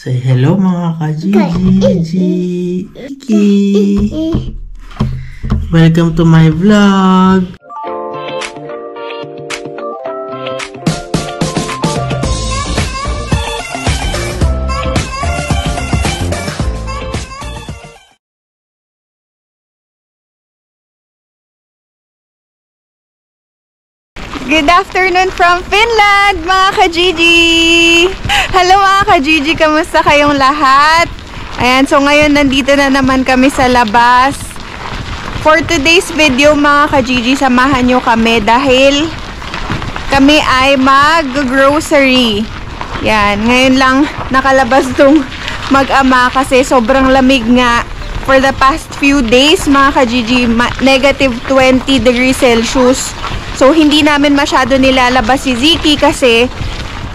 Say hello mga ka-Gigi. Welcome to my vlog. Good afternoon from Finland, mga ka-Gigi! Hello mga ka-Gigi, kamusta kayong lahat? Ayan, so ngayon nandito na naman kami sa labas. For today's video mga ka-Gigi, samahan nyo kami dahil kami ay mag-grocery. Yan, ngayon lang nakalabas tong mag-ama kasi sobrang lamig nga. For the past few days mga ka-Gigi, negative 20 degrees Celsius. So, hindi namin masyado nilalabas si Ziki kasi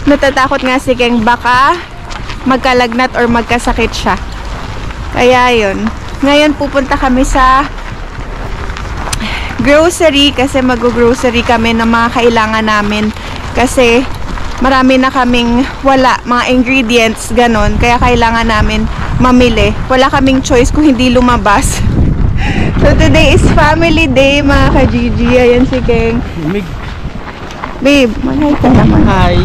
natatakot nga si Keng baka magkalagnat or magkasakit siya. Kaya yun. Ngayon pupunta kami sa grocery kasi mag-grocery kami ng mga kailangan namin. Kasi marami na kaming wala, mga ingredients, ganon. Kaya kailangan namin mamili. Wala kaming choice kung hindi lumabas. So today is family day mga ka-Gigi. Ayan si Keng. Babe, mag-hi ka naman. Hi.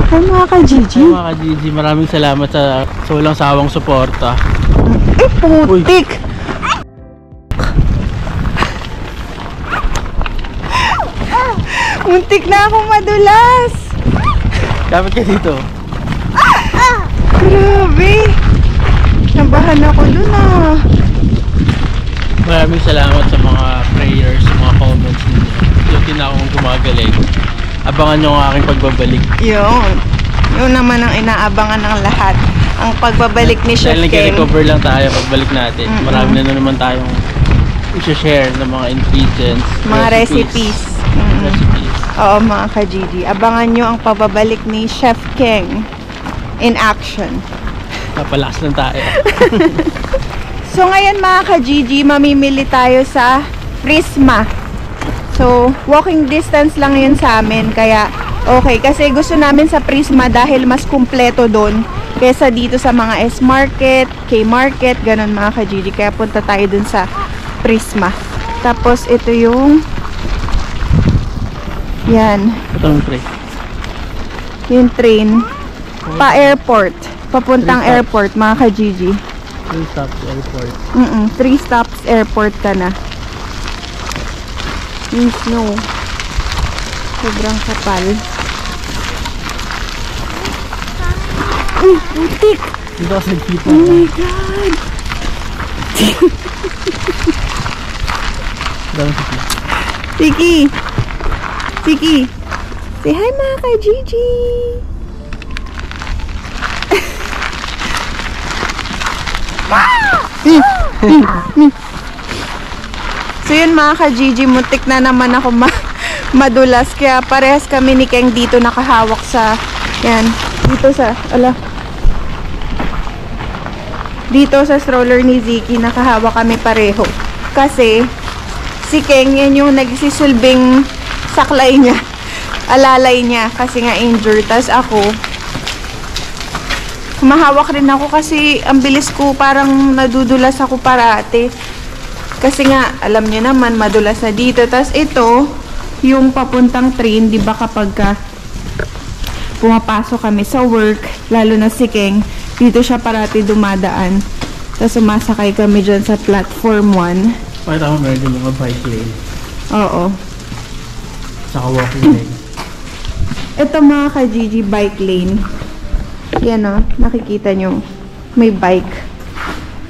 Hi mga ka-Gigi. Hi mga ka-Gigi. Maraming salamat sa walang sawang suporta. Putik! Muntik na akong madulas. Dapat ka dito. Grabe. Nabahan ako dun ah. Maraming salamat sa mga prayers, sa mga comments ninyo. Yung na akong gumagaling. Abangan nyo ang aking pagbabalik. Yun. Yun naman ang inaabangan ng lahat. Ang pagbabalik ni Chef Keng. Dahil nag-recover lang tayo pagbalik natin. Marami na naman tayong i-share ng mga ingredients. Mga recipes. Oo mga ka-Gigi. Abangan nyo ang pagbabalik ni Chef Keng in action. Napalakas lang tayo. So ngayon mga ka-Gigi, mamimili tayo sa Prisma. So walking distance lang yun sa amin. Kaya okay, kasi gusto namin sa Prisma dahil mas kumpleto doon kaysa dito sa mga S-Market, K-Market, ganun mga ka-Gigi. Kaya punta tayo dun sa Prisma. Tapos ito yung yan. Itong train. Yung train pa-airport. Papuntang airport mga ka-Gigi. 3 stops airport. 3 stops airport ka na. Yung snow. Sobrang kapal. Putik! Dito kasi nagkita. Oh my God! Siki! Siki! Say hi mga ka-Gigi! So yun mga ka-Gigi, muntik na naman ako madulas. Kaya parehas kami ni Keng dito nakahawak sa yan, dito sa dito sa stroller ni Ziki nakahawak kami pareho. Kasi si Keng yan yung nagsisilbing saklay niya, alalay niya kasi nga injured. Tas ako humahawak rin ako kasi ang bilis ko, parang nadudulas ako parate. Kasi nga, alam niyo naman, madulas na dito. Tapos ito, yung papuntang train, di ba kapag pumapasok kami sa work, lalo na si Keng, dito siya parati dumadaan. Tapos sumasakay kami dyan sa platform 1. Pakita mo meron yung mga bike lane. Oo. Saka walking lane. Ito mga ka-Gigi, bike lane. Yan o, nakikita nyo. May bike.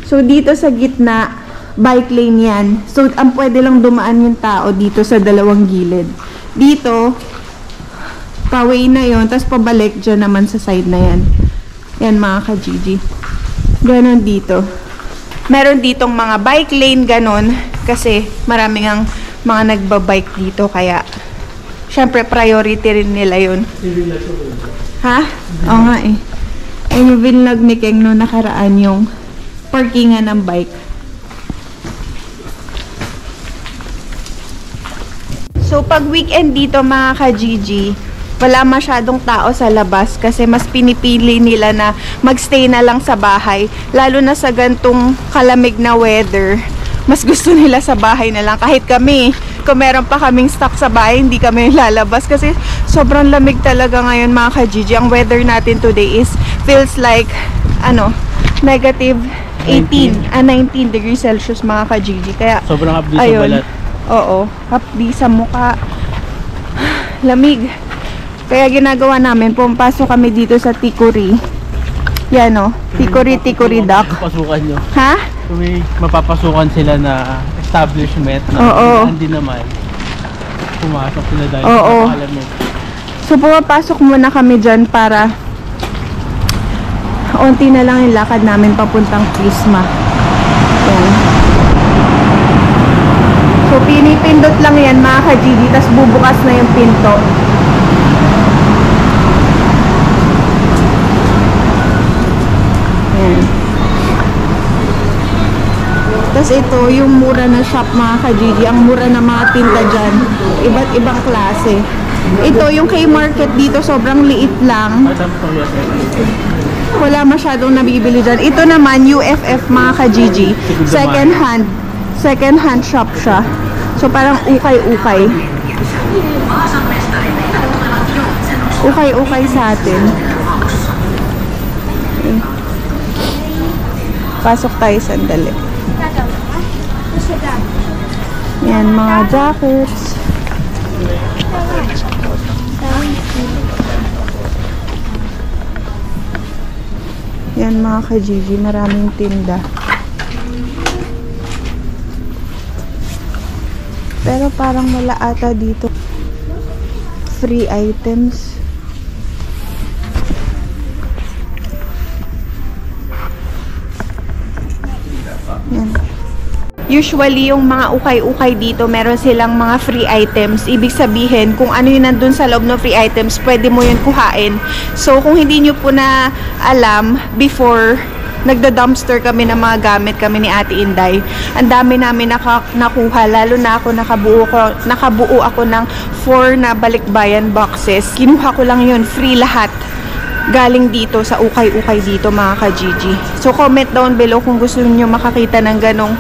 So, dito sa gitna, bike lane yan. So, ang pwede lang dumaan yung tao dito sa dalawang gilid. Dito, pa-way na yon, tapos pabalik dyan naman sa side na yan. Yan mga ka-Gigi. Ganon dito. Meron ditong mga bike lane, ganon. Kasi maraming ang mga nagbabike dito. Kaya, syempre, priority rin nila yun. Ha? Oo nga eh. Ayun yung vinlog ni Keng no nakaraan yung parkingan ng bike. So pag weekend dito mga ka-Gigi, wala masyadong tao sa labas kasi mas pinipili nila na magstay na lang sa bahay. Lalo na sa gantong kalamig na weather, mas gusto nila sa bahay na lang. Kahit kami, kung meron pa kaming stock sa bahay, hindi kami lalabas kasi sobrang lamig talaga ngayon mga ka-Gigi. Ang weather natin today feels like negative 19 degrees Celsius mga ka-Gigi. Kaya sobrang hapdi sa ayun, balat. oo, hapdi sa mukha, lamig. Kaya ginagawa namin, pumapasok kami dito sa Tikuri. Yan o, Tikuri Dock. Pasukan nyo. Ha? Kung may mapapasukan sila na establishment na hindi naman, pumasok sila dahil sa kalamig. So pumapasok muna kami dyan para onti na lang yung lakad namin papuntang Prisma. Yan. So pinipindot lang yan mga ka-Gigi, tas bubukas na yung pinto. Yan. Tas ito yung mura na shop mga ka-Gigi, ang mura na mga tinta dyan, iba't ibang klase. Ito yung K-Market dito, sobrang liit lang. Wala masyadong nabibili dyan. Ito naman, UFF mga ka-Gigi. Second hand shop siya. So parang ukay-ukay. Ukay-ukay sa atin. Okay. Pasok tayo sandali. Yan, mga jackets. Yan mga ka-Gigi, maraming tinda. Pero parang wala ata dito free items. Yan. Usually, yung mga ukay-ukay dito, meron silang mga free items. Ibig sabihin, kung ano yung nandun sa loob ng free items, pwede mo yun kuhain. So, kung hindi nyo po na alam, before, nagda-dumpster kami ng mga gamit kami ni Ate Inday. Ang dami namin nakuha, lalo na ako nakabuo ako ng 4 na balikbayan boxes. Kinuha ko lang yun, free lahat. Galing dito sa ukay-ukay dito mga ka-Gigi. So comment down below kung gusto niyo makakita ng ganong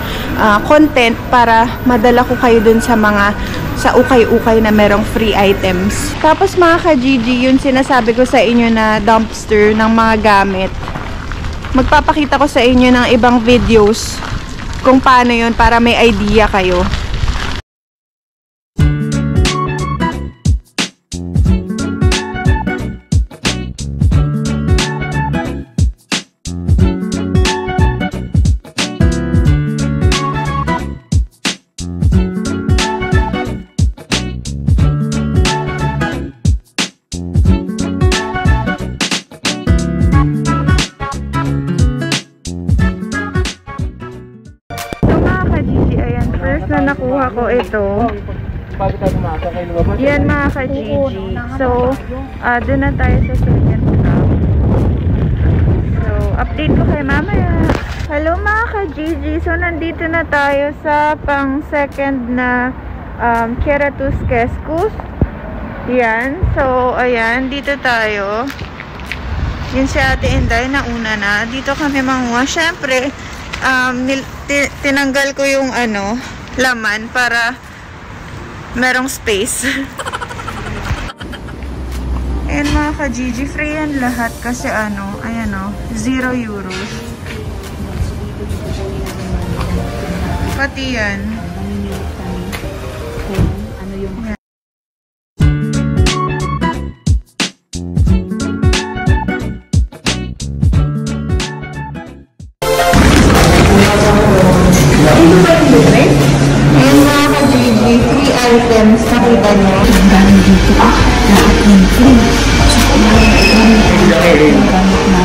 content para madala ko kayo dun sa ukay-ukay na merong free items. Tapos mga ka-Gigi, yun sinasabi ko sa inyo na dumpster ng mga gamit. Magpapakita ko sa inyo ng ibang videos kung paano yun para may idea kayo. Na nakuha ko ito. Yan mga ka-Gigi. So, doon na tayo sa second shop. So, update ko kay mamaya. Hello mga ka-Gigi. So, nandito na tayo sa pang second na Keratus Keskus. Yan. So, ayan. Dito tayo. Yun si Ate Inday. Nauna na. Dito kami manguha. Siyempre, tinanggal ko yung laman para merong space. Ayan mga ka-Gigi, free yan lahat kasi ayan €0. Pati yan. Ayan mga ka-Gigi, free items, nakita nyo. Ang dami dito, lahat ng free. So, kung mga gamit na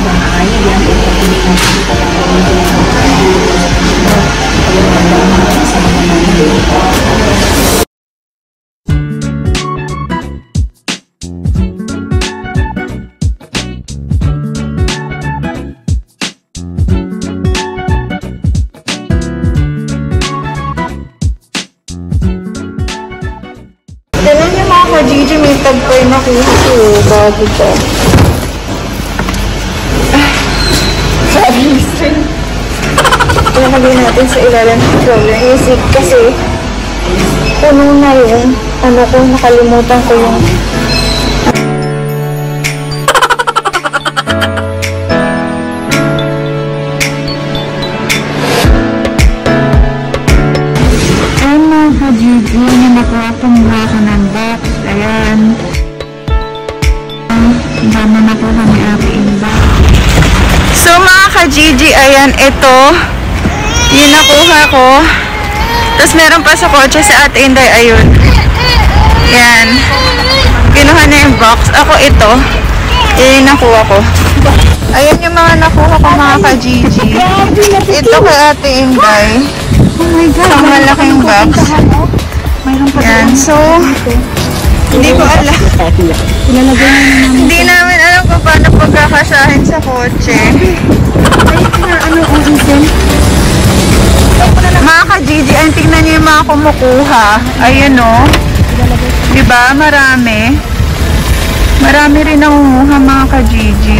bahay, yan, ipagpilitan sa bag pa yung nakuha ko. Bago pa. Sabi string. Ilagay natin sa ilalim ng stroller. Isip kasi puno na yung ano ko, nakalimutan ko yung yun nakuha ko ng box. Ayan. Dama na po kami aking box. So mga ka-Gigi, ayan, ito. Yun nakuha ko. Tapos meron pa sa kotse si Ate Inday, ayun. Yan. Kinuha na yung box. Ako ito. Yun nakuha ko. Ayan yung mga nakuha ko mga ka-Gigi. Ito kay Ate Inday. Oh my God. Isang malaking box. Yan. So, hindi ko alam. Hindi namin alam kung paano pagkakasahin sa kotse. Mga ka-Gigi, ayun, tingnan niyo yung mga kumukuha. Ayun o. Diba? Marami. Marami rin nangunguha mga ka-Gigi.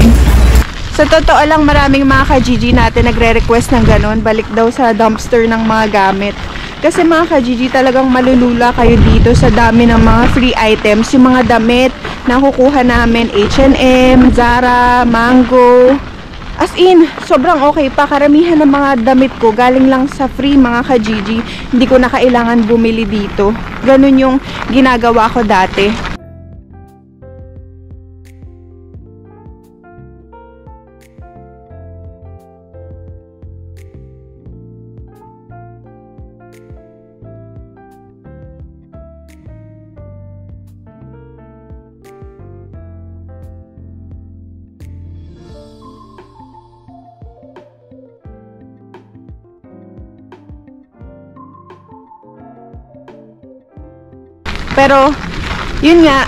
Sa totoo lang, maraming mga ka-Gigi natin nagre-request ng ganun. Balik daw sa dumpster ng mga gamit. Kasi mga ka-Gigi, talagang malulula kayo dito sa dami ng mga free items. Yung mga damit na kukuha namin, H&M, Zara, Mango. As in, sobrang okay pa. Karamihan ng mga damit ko galing lang sa free mga ka-Gigi. Hindi ko na kailangan bumili dito. Ganun yung ginagawa ko dati. Pero, yun nga,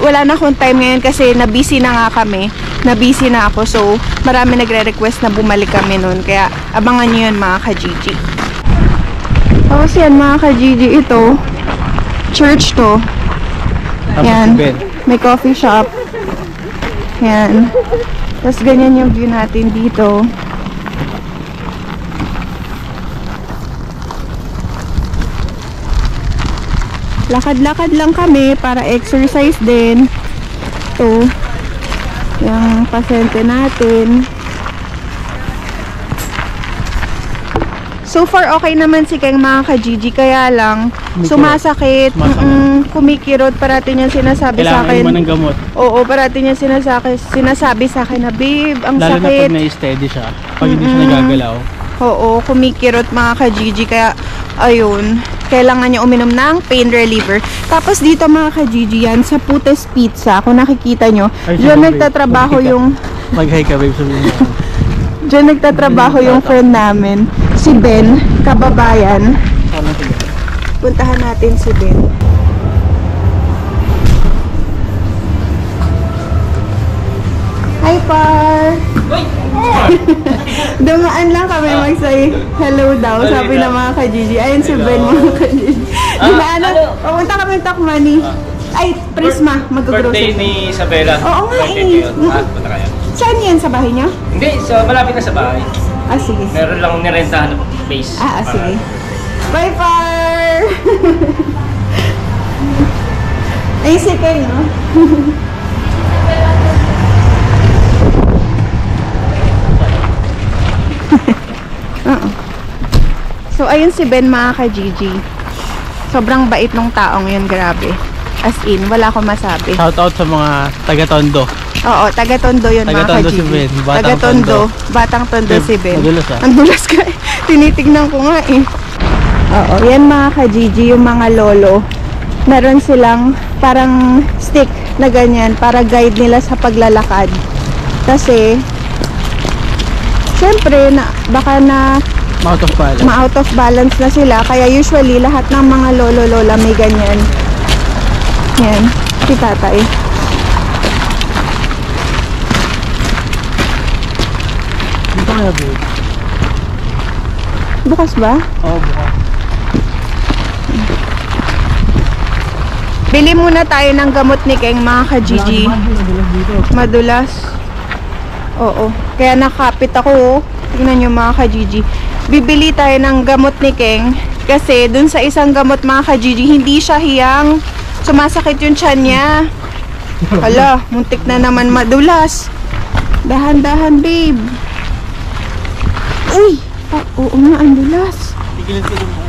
wala na akong time ngayon kasi na-busy na nga kami. Na-busy na ako. So, marami nagre-request na bumalik kami nun. Kaya, abangan nyo yun mga ka-Gigi. Tapos yan mga ka-Gigi, ito. Church to. Yan. May coffee shop. Yan. Tapos ganyan yung view natin dito. Lakad-lakad lang kami para exercise din. Ito. Yung pasyente natin. So far, okay naman si Keng mga ka-Gigi. Kaya lang, sumasakit. Kumikirot. Parati niya sinasabi sa akin. Kailangan mo ng gamot. Oo, parati niya sinasabi sa akin na, babe, ang lalo sakit. Lalo na pag na-steady siya. Pag hindi siya nagagalaw. Oo, kumikirot mga ka-Gigi. Kaya, ayun. Kailangan niya uminom ng pain reliever. Tapos dito mga ka-Gigi yan, sa Putes Pizza, kung nakikita nyo, diyan nagtatrabaho yung... Mag-hi ka, babe, sabihin mo. Diyan nagtatrabaho yung friend namin, si Ben, kababayan. Puntahan natin si Ben. Hi, Par! Dumaan lang kami mag-say hello daw, sabi ng mga ka-Gigi. Ayun si Ben mga ka-Gigi. Pumunta kami ng Tokmani. Ay, Prisma, mag-grocery. Birthday ni Isabela. Oo nga eh. Punta kayo. Saan yan? Sa bahay niya? Hindi, malapit na sa bahay. Ah, sige. Meron lang nirentahan na place. Sige. Bye, Par! Ay, si Ken, no? So, ayun si Ben mga ka-Gigi. Sobrang bait nung taong yun, grabe. As in, wala akong masabi. Shout out sa mga taga-Tondo. Oo, taga-Tondo yun mga Taga-Tondo ka-Gigi. si Ben. Taga-Tondo. Batang Tondo si Ben. Madulas ah. Ang dulas ka. Tinitignan ko nga eh. Oo, yan mga ka-Gigi, yung mga lolo. Meron silang parang stick na ganyan para guide nila sa paglalakad. Kasi, syempre, baka Out of balance. ma-out of balance na sila. Kaya usually, lahat ng mga lolo-lola may ganyan. Yan, si tatay. Dito kaya, babe? Bukas ba? Oo, bukas. Bili muna tayo ng gamot ni Keng, mga ka-Gigi. Madulas. Oo. Kaya nakapit ako, oh. Tingnan nyo, mga ka-Gigi. Bibili tayo ng gamot ni Keng. Kasi dun sa isang gamot, mga ka-Gigi, hindi siya hiyang. Sumasakit yung tiyan niya. Hala, muntik na naman madulas. Dahan-dahan, babe. Uy! Oo nga, ang dulas. Tigilin ko yung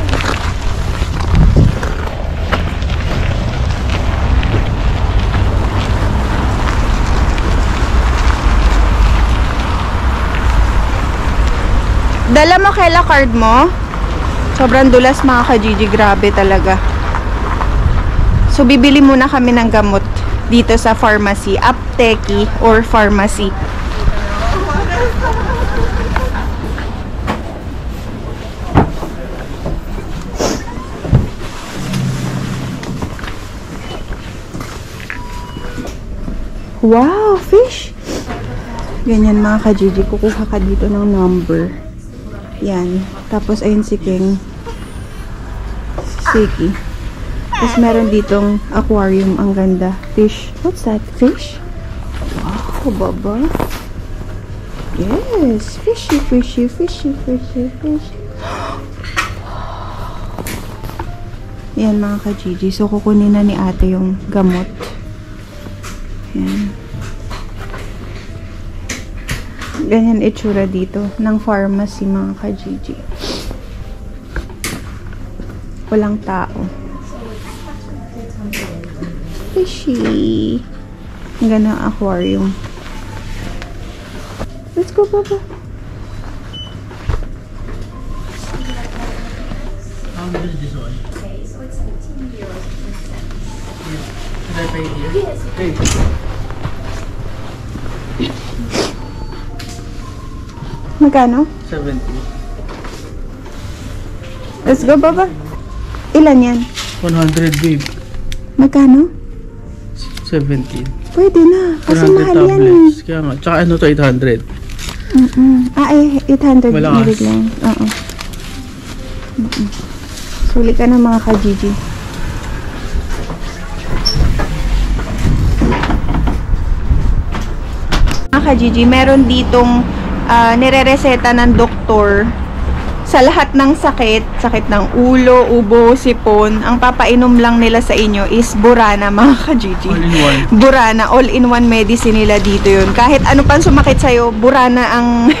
Dala mo Kela card mo? Sobrang dulas, mga ka-Gigi. Grabe talaga. So, bibili muna kami ng gamot dito sa pharmacy. Apteki or pharmacy. Wow, fish! Ganyan, mga ka-Gigi. Kukuha ka dito ng number. Yan. Tapos, ayun si King. Siki. Tapos, meron ditong aquarium. Ang ganda. Fish. What's that? Fish? Wow, baba. Yes. Fishy, fishy, fishy, fishy, fishy. Yan, mga ka-Gigi. So, kukunin na ni ate yung gamot. Yan. Ganyan itsura dito ng pharmacy, mga ka-Gigi. Walang tao. Fishy. Ang ganda ng aquarium. Let's go, Baba. How much is this one? Okay, so it's 18 euros per set. Should I pay here? Yes. Hey. Magkano? 70. Let's go, Baba. Ilan yan? 100, babe. Magkano? 17. Pwede na. Kasi 100 mahal yan eh. tablets. Kaya nga. Tsaka ano to, 800. Ah, 800 Malakas. milig lang. Oo. Suli ka na, mga ka-Gigi. Mga ka-Gigi, meron ditong nire-reseta ng doktor sa lahat ng sakit ng ulo, ubo, sipon. Ang papainom lang nila sa inyo is Burana, mga ka-Gigi. All in one. Burana, all-in-one medicine nila dito yun. Kahit ano pang sumakit sa'yo, Burana ang...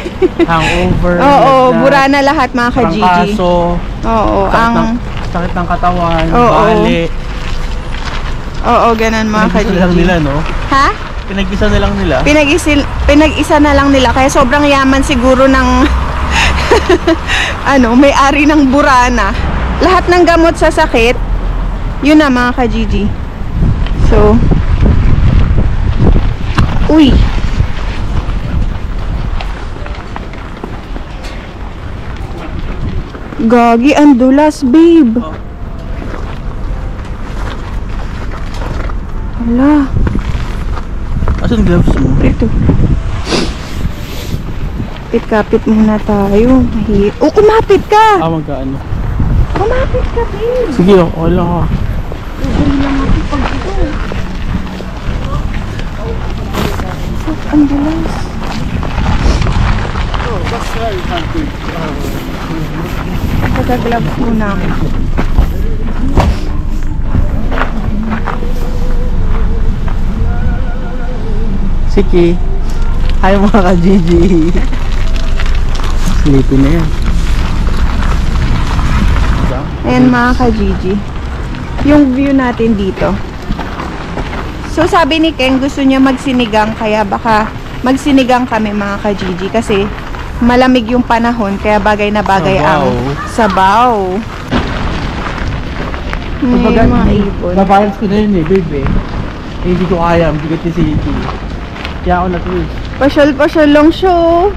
Hangover. Oo, lagnat, Burana lahat, mga ka-Gigi. trangkaso, Oo, sakit ng katawan, Oo. bali. Oo, ganun, mga Pinag-isa na lang ka-Gigi. nila, no? Ha? Pinag-isa na lang nila. Pinag-isa na lang nila. Kaya sobrang yaman siguro ng may-ari ng Burana. Lahat ng gamot sa sakit, yun na, mga ka-Gigi. So, uy. Gagi, ang dulas, babe. Oh. Wala. Asan gloves mo? Ito. Kapit muna tayo. Oh, kumapit ka! Magkaano? Kumapit ka, babe! Sige, okay lang ako. Uy lang ako pag ito. Ang dulas. Pagka-gloves muna ako. Sige. Hi, mga ka-Gigi. Sleepy na yan. Ayan, mga ka-Gigi. Yung view natin dito. So, sabi ni Ken, gusto niya magsinigang. Kaya baka magsinigang kami, mga ka-Gigi. Kasi malamig yung panahon. Kaya bagay na bagay Sabaw. ang sabaw. Ngayon, mga ibon. Babayans ko na yun eh, babe eh. Hindi ko kaya, bigat ni City. Kaya ako na-twist. Pasyal-pasyal lang siya, oh.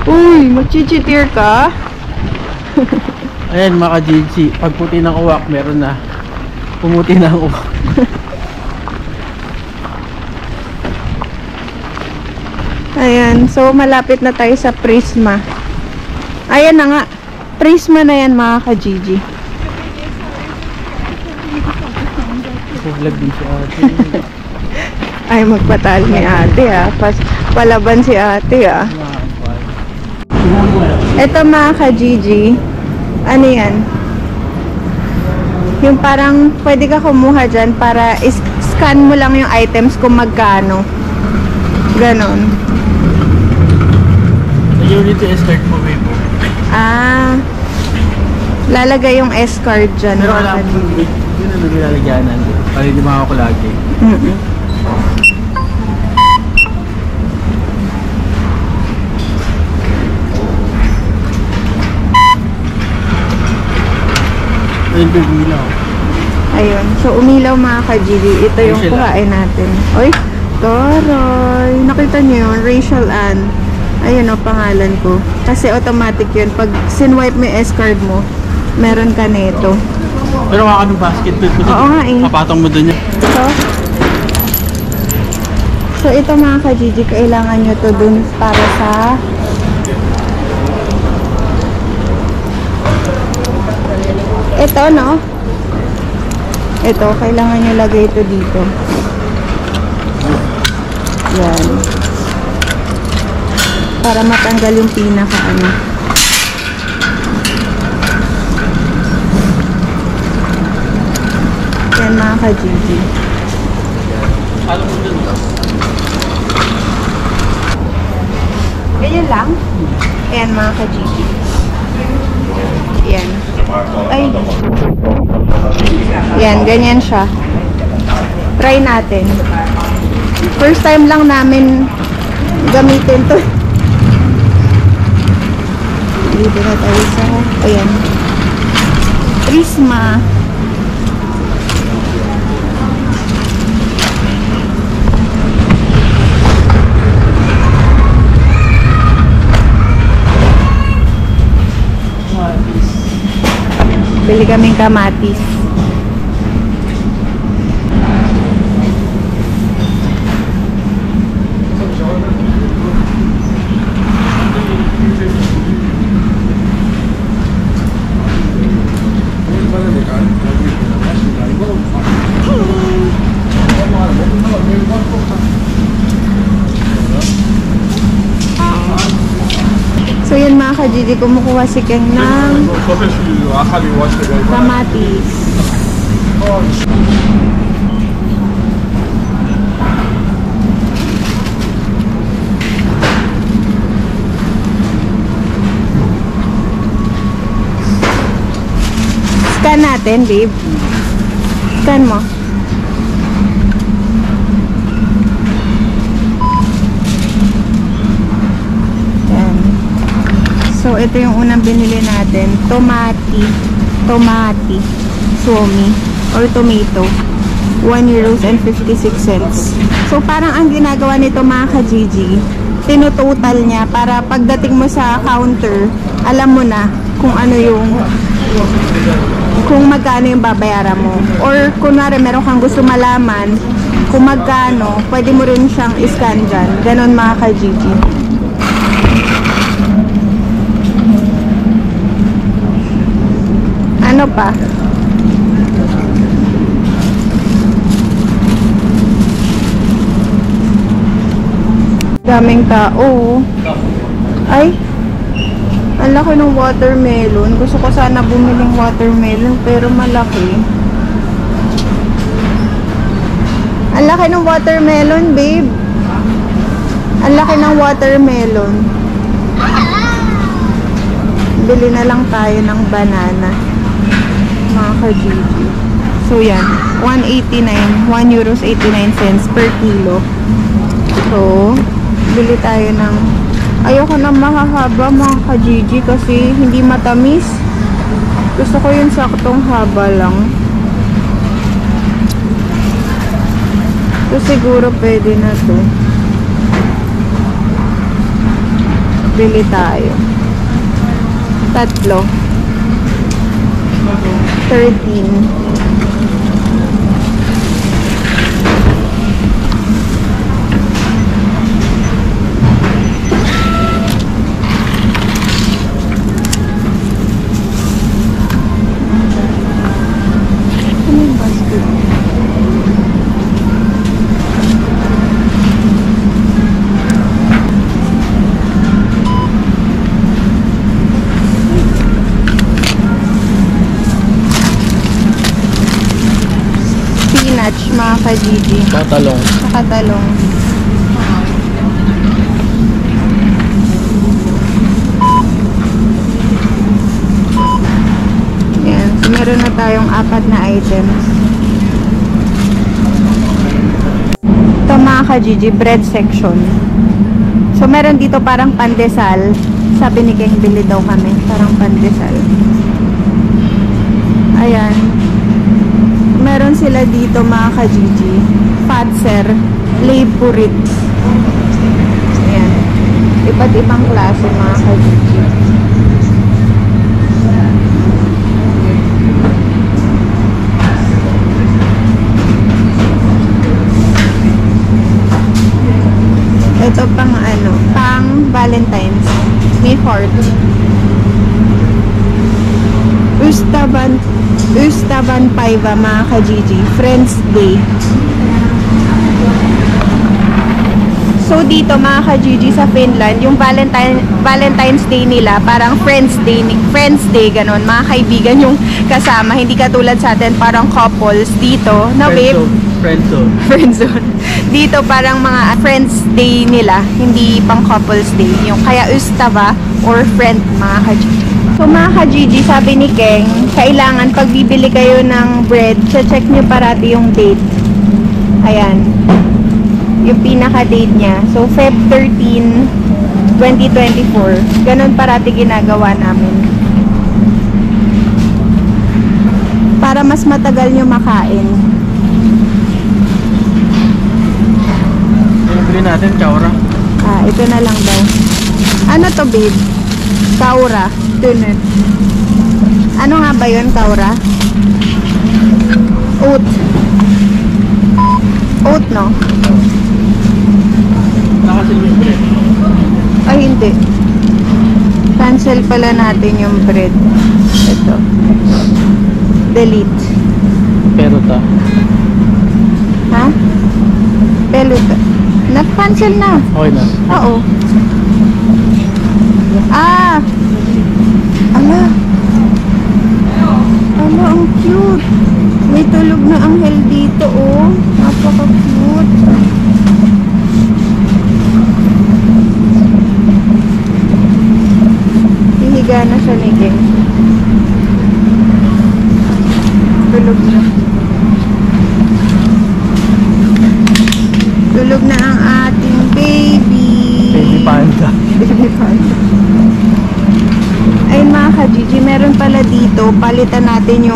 Uy, magchichitir ka? Ayan, mga ka-Gigi. Pag puti ng uwak, meron na. Pumuti na ang uwak. Ayan, so malapit na tayo sa Prisma. Ayan na nga. Prisma na yan, mga ka-Gigi. Nag-vlog din si ate. Ay, magpatalo ni ate ah. Palaban si ate ah. Ito mga ka-Gigi. Ano yan? Yung parang pwede ka kumuha dyan para scan mo lang yung items kung magkano. Ganon. Unit to escort po may po. Ah. Lalagay yung S-card dyan. Pero wala akong yun ang nilalagyanan. Para hindi makako lagi. Ayun po umilaw. Ayun. So, umilaw mga ka-Gigi. Ito yung Rachel kuhain natin. Oy, Toroy. Nakita niyo yun? Rachel Ann. Ayun o, pangalan ko. Kasi automatic yun. Pag sinwipe mo yung S-card mo, meron ka nito. Pero wala ka ng basket doon. Oo nga eh. Papatong mo doon yan. So, ito mga ka-Gigi, kailangan nyo to dun para sa ito, no? Ito, kailangan nyo lagay ito dito. Yan. Para matanggal yung pinaka ano. Yan mga ka-Gigi. Alam mo doon. Ganyan lang? Ayan mga ka-Gigi. Ayan. Ay. Yan, ganyan siya. Try natin. First time lang namin gamitin to. Dito na tayo sa, ayan. Prisma. Bili kaming kamatis. So yun mga ka-Gigi, kumukuha si Keng ng kamatis. Scan natin, babe. Scan mo. So, ito yung unang binili natin. Tomati. Suomi. Or tomato. 1 euros and 56 cents. So, parang ang ginagawa nito mga ka-Gigi, tinutotal niya para pagdating mo sa counter, alam mo na kung ano yung, kung magkano yung babayaran mo. Or, kunwari, meron kang gusto malaman kung magkano, pwede mo rin siyang iscan dyan. Ganon mga ka-Gigi. Ano pa? Daming tao. Ay, ang laki ng watermelon. Gusto ko sana bumiling watermelon pero malaki. Ang laki ng watermelon, babe. Ang laki ng watermelon. Bili na lang tayo ng banana. Mga ka-Gigi. So, yan. 189. 1 euros 89 cents per kilo. So, bili tayo ng... Ayoko na mahahaba mga ka-Gigi kasi hindi matamis. Gusto ko yung saktong haba lang. So, siguro pwede na to. Bili tayo. Tatlo. 13. Ano yung basket? ka-Gigi. Patalong. Nakatalong. Yan. So, meron na tayong 4 na items. Ito mga ka-Gigi, bread section. So, meron dito parang pandesal. Sabi ni Keng, bili daw kami. Parang pandesal. Ayan. Meron sila dito mga ka-Gigi. Fatser. Leipurit. Ayan. Iba't ibang klase mga ka-Gigi. Ito pang ano, pang Valentine's. May heart. Ustaban Paiva mga ka-Gigi. Friends Day. So dito mga ka-Gigi sa Finland, yung Valentine's Day nila, parang Friends Day ganun. Mga kaibigan yung kasama, hindi katulad sa atin parang couples dito. Na babe? Friendzone. Dito parang mga Friends Day nila, hindi pang couples day. Yung kaya Ustava or friend mga ka-Gigi. So mga ka-Gigi, sabi ni Keng, kailangan pag bibili kayo ng bread, check nyo parati yung date. Ayan. Yung pinaka-date niya. So Feb 13, 2024. Ganun parati ginagawa namin. Para mas matagal nyo makain. Bili natin, Chaura. Ito na lang daw. Ano to, babe? Kaura. Tunut. Ano nga ba yun, Kaura? Oat. Oat, no? Nakasilbing bread. Ay, hindi. Cancel pala natin yung bread. Ito. Delete. Pero ta. Ha? Peluta. Na-cancel na. Okay na. Oo. Ala. Ala, ang cute. May tulog na anghel dito, oh. Napaka-cute. Hihiga na siya ni King. Tulog na. Tulog na ang ating baby. Baby panda. Baby panda. Ayun mga ka-Gigi, meron pala dito, palitan natin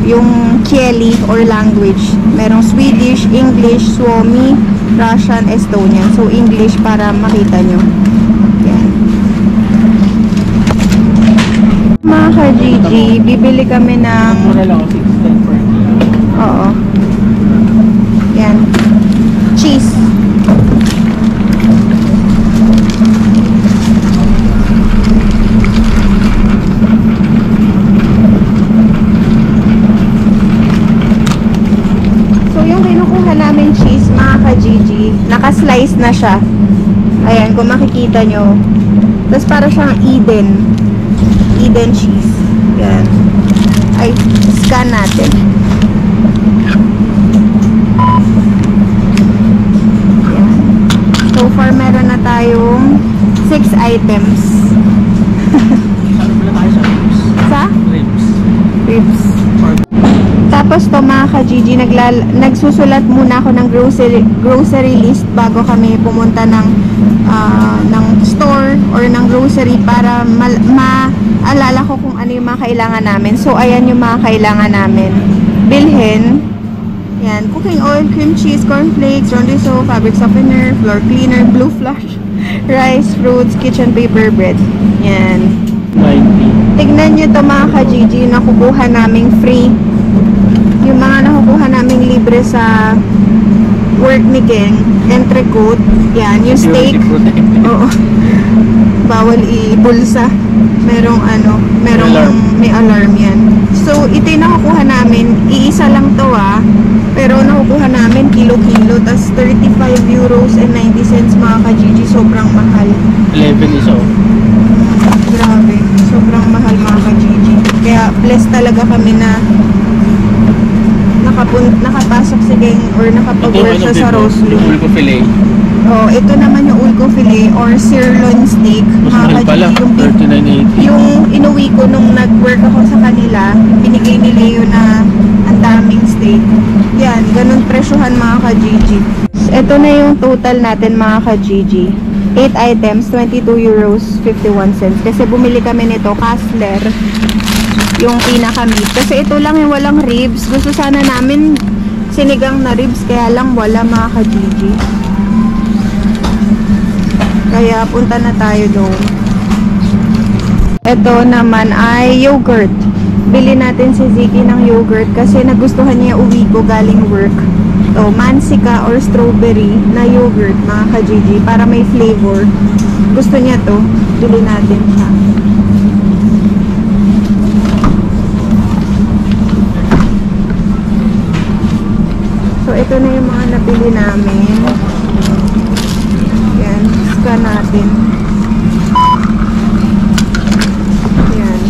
yung kieli or language. Merong Swedish, English, Suomi, Russian, Estonian. So English para makita nyo. Yan. Mga ka-Gigi, bibili kami ng... Mura lang ako 610 per kilo. Oo. Yan. Cheese. So, yung kinukuha namin cheese, mga ka-Gigi, naka-slice na siya. Ayan, kung makikita nyo. Tapos para siyang Eden cheese. Yan. Ay, scan natin. So far, meron na tayong 6 items. Ano pala tayo sa ribs? Sa? Ribs. Tapos to mga ka-Gigi, nagsusulat muna ako ng grocery list bago kami pumunta ng store or ng grocery para maalala ko kung ano yung mga kailangan namin. So, ayan yung mga kailangan namin. Bilhin. Yan. Cooking oil, cream cheese, cornflakes, rondiso, fabric softener, floor cleaner, blue flash, rice, fruits, kitchen paper, bread. Yan. 90. Tignan nyo to mga ka-Gigi, nakukuha naming free. Yung mga nakukuha naming libre sa work ni King, entrecote, yan, yung steak, oo, bawal i-bulsa, merong may alarm yan. So, ito yung nakukuha namin, iisa lang to pero nakukuha namin kilo-kilo, tas 35 euros and 90 cents mga ka-Gigi, sobrang mahal. 11 is off. Grabe, sobrang mahal mga ka-Gigi. Kaya blessed talaga kami na nakapasok si Geng or nakapag-work siya sa Roslo. Yung ulko filet. Oh, ito naman yung ulko filet or sirloin steak. Mas mahal pala, Yung 39.80. yung inuwi ko nung nag-work ako sa kanila, binigay ni Leo na ang daming steak. Yan, ganun presyohan mga ka-GG. Ito na yung total natin mga ka-GG. 8 items, 22 euros 51 cents. Kasi bumili kami nito, Kassler, yung pinaka-meat. Kasi ito lang yung walang ribs. Gusto sana namin sinigang na ribs, kaya lang wala mga ka-GG. Kaya punta na tayo doon. Ito naman ay yogurt. Bili natin si Ziki ng yogurt kasi nagustuhan niya uwi ko galing work. To mansika or strawberry na yogurt mga ka-GG para may flavor. Gusto niya to. Bili natin siya. So ito na yung mga nabili namin. Yan, scan natin. Yan.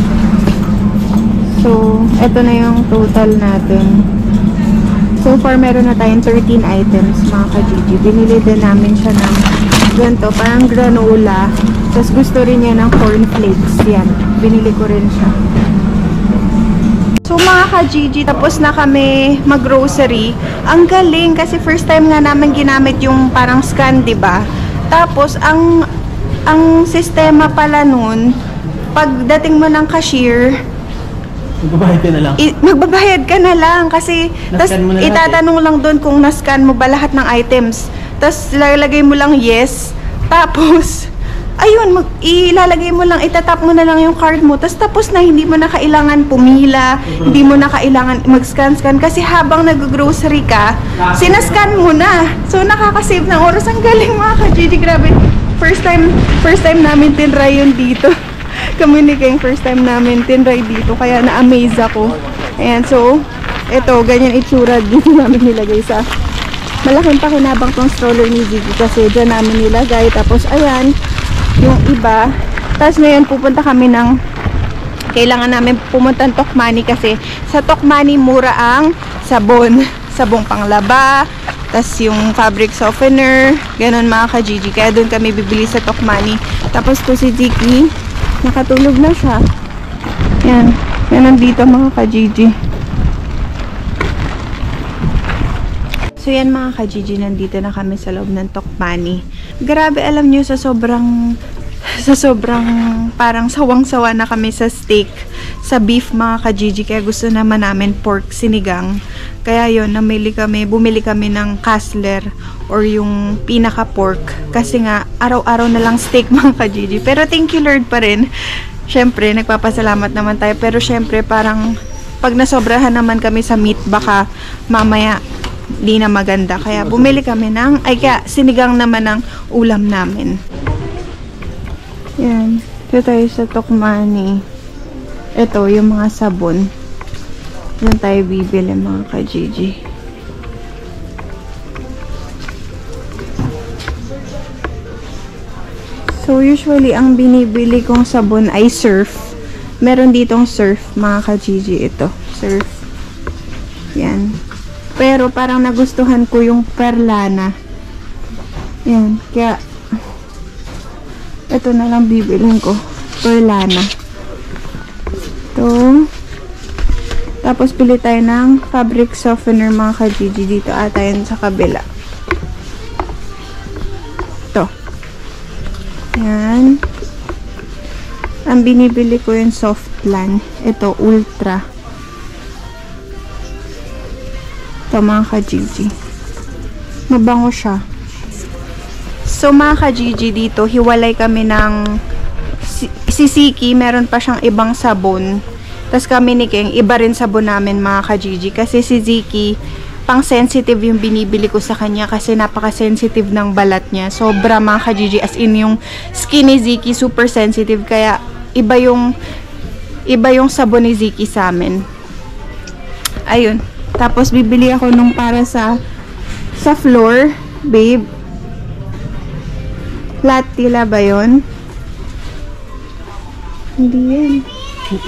So, ito na yung total natin. So far, meron na tayong 13 items, mga ka-GG. Binili din namin siya ng ganito, parang granola. Tapos gusto rin niya ng cornflakes. Yan, binili ko rin siya. So mga ka-GG, tapos na kami mag-grocery. Ang galing kasi first time nga namin ginamit yung parang scan, diba? Tapos, ang sistema pala nun, pagdating mo ng cashier, Magbabayad ka na lang. magbabayad ka na lang kasi tas Na-scan mo na lahat, itatanong lang doon kung na-scan mo ba lahat ng items. Tapos ilalagay mo lang yes. Tapos ayun, ilalagay mo lang, itatap mo na lang yung card mo. Tapos na, hindi mo na kailangan pumila, hindi mo na kailangan mag-scan kasi habang nag-grocery ka, sinascan mo na. So nakaka-save ng oras. Ang galing mga ka-GG, grabe. First time namin tinry yun dito. Kami ni Keng, first time namin tinry dito, kaya na-amaze ako. Ayan, so ito, ganyan itsura dito namin nilagay sa malaking pakinabang tong stroller ni Ziggy kasi dyan namin nilagay. Tapos ayan, yung iba. Tapos ngayon pupunta kami ng, kailangan namin pumunta ng Tokmanni kasi sa Tokmanni mura ang sabon panglaba, tas yung fabric softener, ganun mga ka-GG. Kaya doon kami bibili sa Tokmanni. Tapos to si Ziki, nakatulog na siya. Yan, yan nandito mga ka-GG. So yan mga ka-GG, nandito na kami sa loob ng Tokmanni. Grabe, alam nyo, sa sobrang parang sawang-sawa na kami sa steak, sa beef mga ka-GG. Kaya gusto naman namin pork sinigang. Kaya yun, bumili kami ng Kassler or yung pinaka-pork. Kasi nga, araw-araw na lang steak mga ka-GG. Pero thank you Lord pa rin. Syempre, nagpapasalamat naman tayo. Pero syempre, parang pag nasobrahan naman kami sa meat, baka mamaya di na maganda. Kaya bumili kami kaya sinigang naman ng ulam namin. Yan. Ito tayo sa Tokmanni. Ito, yung mga sabon. Yan tayo bibili mga ka-GG. So, usually, ang binibili kong sabon ay Surf. Meron ditong Surf, mga ka-GG. Ito, Surf. Yan. Pero, parang nagustuhan ko yung Perlana. Yan. Kaya, ito na lang bibilin ko. Perlana. Ito. Tapos, pili tayo ng fabric softener, mga ka-GG. Dito ata yan sa kabila. Ito. Yan. Ang binibili ko yung Softland. Ito, Ultra. Ito, mga ka-GG. Mabango siya. So, mga ka-GG, dito, hiwalay kami ng si Ziki, meron pa siyang ibang sabon. Tapos kami ni Keng, iba rin sabon namin, mga ka-GG. Kasi si Ziki, pang sensitive yung binibili ko sa kanya kasi napaka-sensitive ng balat niya. Sobra, mga ka-GG. As in, yung skin ni Ziki, super sensitive. Kaya, iba yung sabon ni Ziki sa amin. Ayun. Tapos, bibili ako nung para sa floor, babe. Latila ba yun? Hindi yan.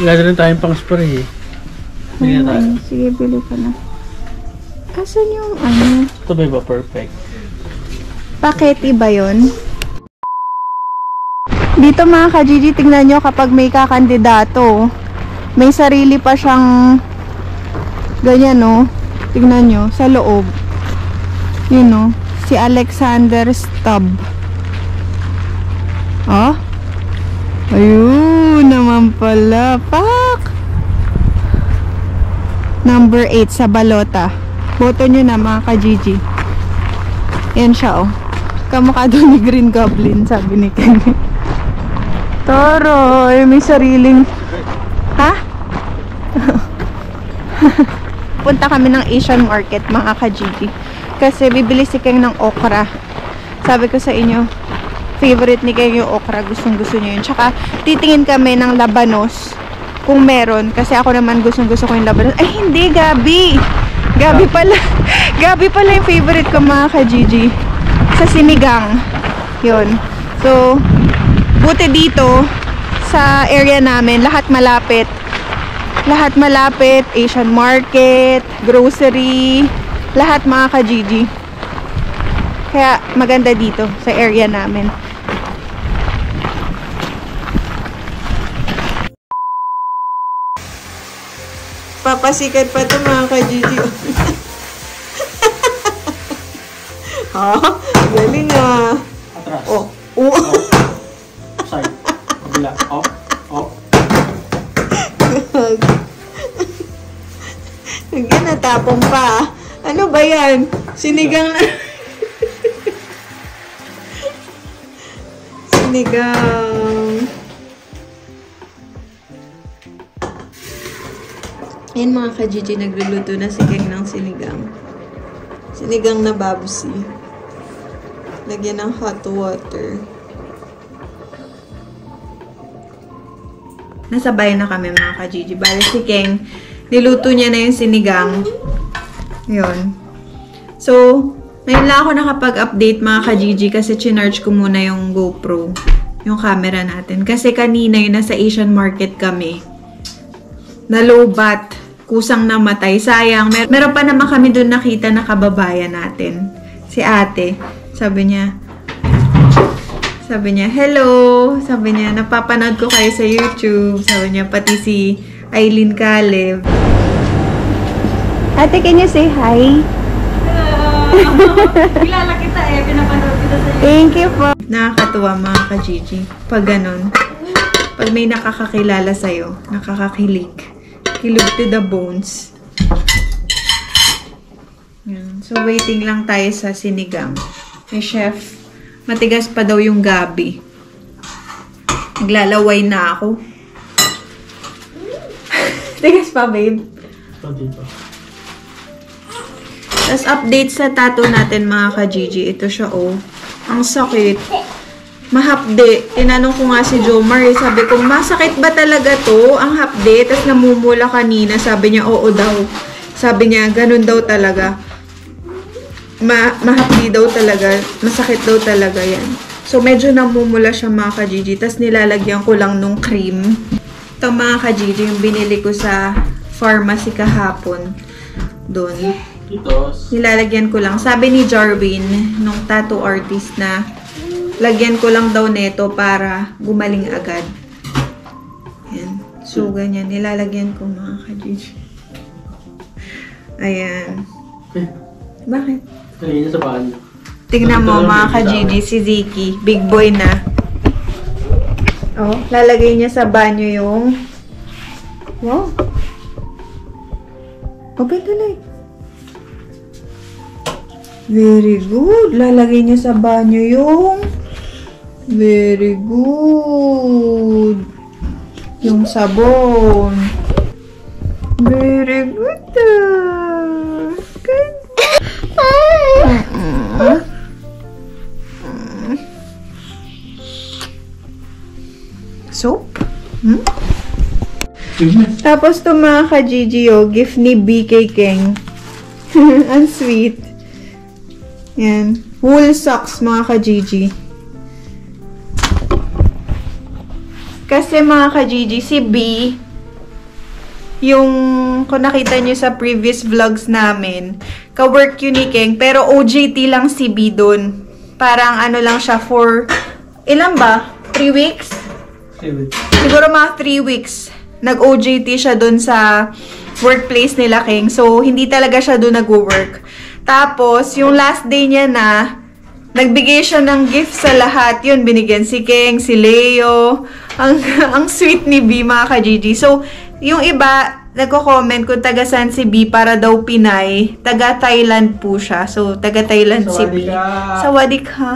Wala na rin tayong pang spray eh. Sige, bili ka na. Asan yung ano? Ito ba perfect? Paketi ba yun? Dito mga ka-Gigi, tingnan nyo kapag may kakandidato, may sarili pa siyang ganyan, no? Tingnan nyo, sa loob. Yun, no? Si Alexander Stubb. Oh? Ayun naman pala. Pak! Number 8 sa balota. Boto nyo na mga ka-Gigi. Yan siya, oh. Kamukha doon ni Green Goblin, sabi ni Kenny. Toroy, may sariling... Ha? Punta kami ng Asian market, mga ka-Gigi. Kasi bibili si Keng ng okra. Sabi ko sa inyo, favorite ni Keng yung okra. Gustong gusto niya yun. Tsaka, titingin kami ng labanos. Kung meron. Kasi ako naman gustong gusto ko yung labanos. Ay, hindi, Gabi! Gabi pala. Gabi pala yung favorite ko, mga ka-Gigi. Sa sinigang. Yun. So, buti dito, sa area namin, lahat malapit. Lahat malapit. Asian market, grocery, lahat mga ka-Gigi. Kaya maganda dito sa area namin. Papasikat pa ito mga ka-Gigi. Ha? Galing ah. Atras. Oh. Oh. Side. Bila. Up. Up. Hanggang natapong pa. Ano ba yan? Sinigang na. Sinigang. Ayan mga ka-Gigi, nagluluto na si Keng ng sinigang. Sinigang na babsi. Lagyan ng hot water. Nasa bayan na kami mga ka-Gigi. Bale si Keng, niluto niya na yung sinigang. Yun. So, ngayon lang ako nakapag-update mga ka-Gigi kasi chinarge ko muna yung GoPro. Yung camera natin. Kasi kanina yun nasa Asian market kami. Nalobat. Kusang namatay. Sayang. Meron pa naman kami doon nakita na kababayan natin. Si ate. Sabi niya, hello. Sabi niya, napapanood ko kayo sa YouTube. Sabi niya, pati si Aileen Caleb. Ate, can you say hi? Hello! Kilala kita eh. Pinapanood kita sa YouTube. Thank you po. Nakakatuwa mga ka-Gigi. Pag ganun. Pag may nakakakilala sa'yo, nakakakilig. Kilog to the bones. Yan. So, waiting lang tayo sa sinigang. Hey, chef. Matigas pa daw yung gabi. Naglalaway na ako. Tigas pa, babe. Ito dito. Tapos, update sa tattoo natin, mga ka-Gigi. Ito siya, oh. Ang sakit. Mahapde. Tinanong ko nga si Jomar, eh. Sabi ko, masakit ba talaga to? Ang hapde. Tapos namumula kanina. Sabi niya, oo daw. Sabi niya, ganun daw talaga. Mahapde daw talaga. Masakit daw talaga yan. So, medyo namumula siya mga ka-Gigi. Tapos nilalagyan ko lang nung cream. Ito mga ka-Gigi, yung binili ko sa pharmacy kahapon. Doon. Dito. Nilalagyan ko lang. Sabi ni Jarwin, nung tattoo artist na, lagyan ko lang daw neto para gumaling agad. Yan. So, ganyan. Nilalagyan ko mga ka-Gigi. Ayan. Bakit? Kanina sa banyo. Tingnan mo mga ka-Gigi, si Ziki. Big boy na. Oh, lalagay niya sa banyo yung... Wow. Open the light. Very good. Lalagay niya sa banyo yung... Very good. Yung sabon. Very good. Good. Soap? Hmm? Tapos to mga ka-Gigi, oh, gift ni BK Keng. Ang sweet. Yan. Wool socks, mga ka-Gigi. Kasi mga ka-Gigi, si B, yung kung nakita nyo sa previous vlogs namin, ka-work yun ni King, pero OJT lang si B dun. Parang ano lang siya for, ilan ba? 3 weeks? 3 weeks. Siguro mga 3 weeks. Nag-OJT siya dun sa workplace nila, King. So, hindi talaga siya dun nag-work. Tapos, yung last day niya na, nagbigay siya ng gift sa lahat. Yun, binigyan si King, si Leo. Ang sweet ni B, mga ka-Gigi. So, yung iba, nagko-comment kung taga saan si B para daw Pinay. Taga Thailand po siya. So, taga Thailand si B. Sawadika.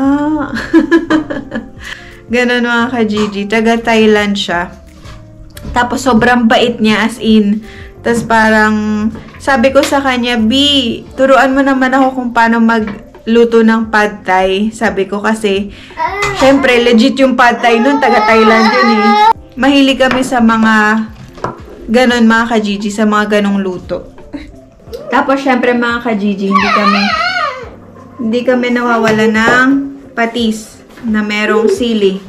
Ganon mga ka-Gigi. Taga Thailand siya. Tapos, sobrang bait niya as in. Tapos parang, sabi ko sa kanya, B, turuan mo naman ako kung paano magluto ng pad thai. Sabi ko kasi, syempre, legit yung pad thai nun, taga Thailand yun eh. Mahilig kami sa mga ganon mga ka-Gigi, sa mga ganong luto. Tapos, syempre mga ka-Gigi, hindi kami nawawala ng patis na merong sili.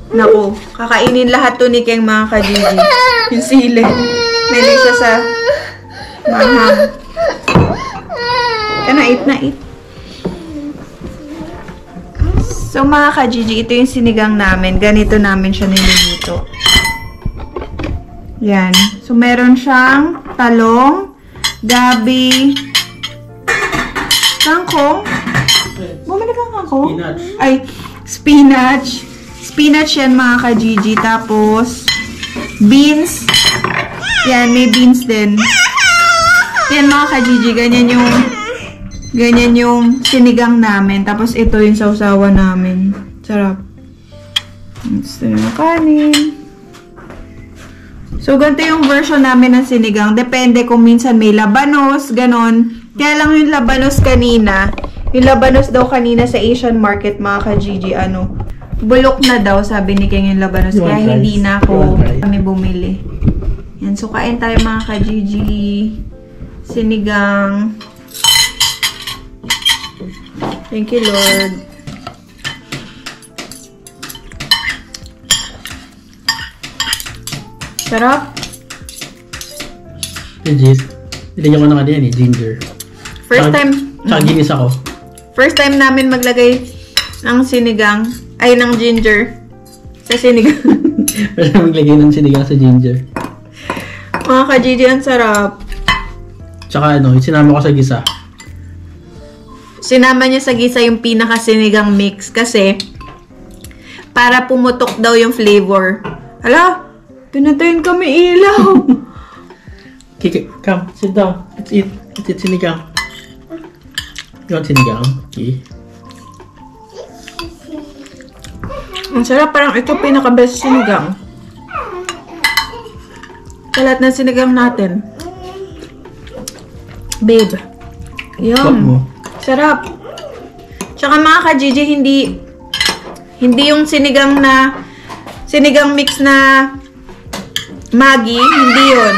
Naku, kakainin lahat to ni King mga ka-Gigi. Yung sili. Mali siya sa manghang. Eat na eat. So mga ka-Gigi, ito yung sinigang namin. Ganito namin siya niluluto. Yan. So meron siyang talong, gabi, kangkong. Bumili kang kangkong? Spinach. Ay, spinach. Spinach yan mga ka-Gigi. Tapos, beans. Yan, may beans din. Yan mga ka-Gigi, ganyan yung sinigang namin. Tapos ito yung sausawan namin. Sarap. Ito yung kanin. So, ganito yung version namin ng sinigang. Depende kung minsan may labanos, ganon. Kaya lang yung labanos kanina, sa Asian market mga ka-Gigi, bulok na daw, sabi ni King yung labanos. Kaya hindi na kami bumili. Yan, so kain tayo mga ka-Gigi. Sinigang. Thank you, Lord. Sarap. Legit. Nilagyan ko na kanina eh, ginger. First time. Tsaka ginis ako. First time namin maglagay ng sinigang. Ay, ng ginger. Sa sinigang. First time maglagay ng sinigang sa ginger. Mga ka-Gigi, ang sarap. Tsaka sinama ko sa gisa. Sinama niya sa gisa yung pinaka-sinigang mix kasi para pumutok daw yung flavor. Hala, pinatayin kami ilaw. Okay, come, sit down. Let's eat. Let's eat sinigang. You want sinigang? Okay. Ang sarap, parang ito pinaka-best sinigang. Sa lahat ng sinigang natin. Babe. Wag Yum. mo. Sarap. Tsaka mga ka-Gigi, hindi yung sinigang mix na Maggi, hindi yun.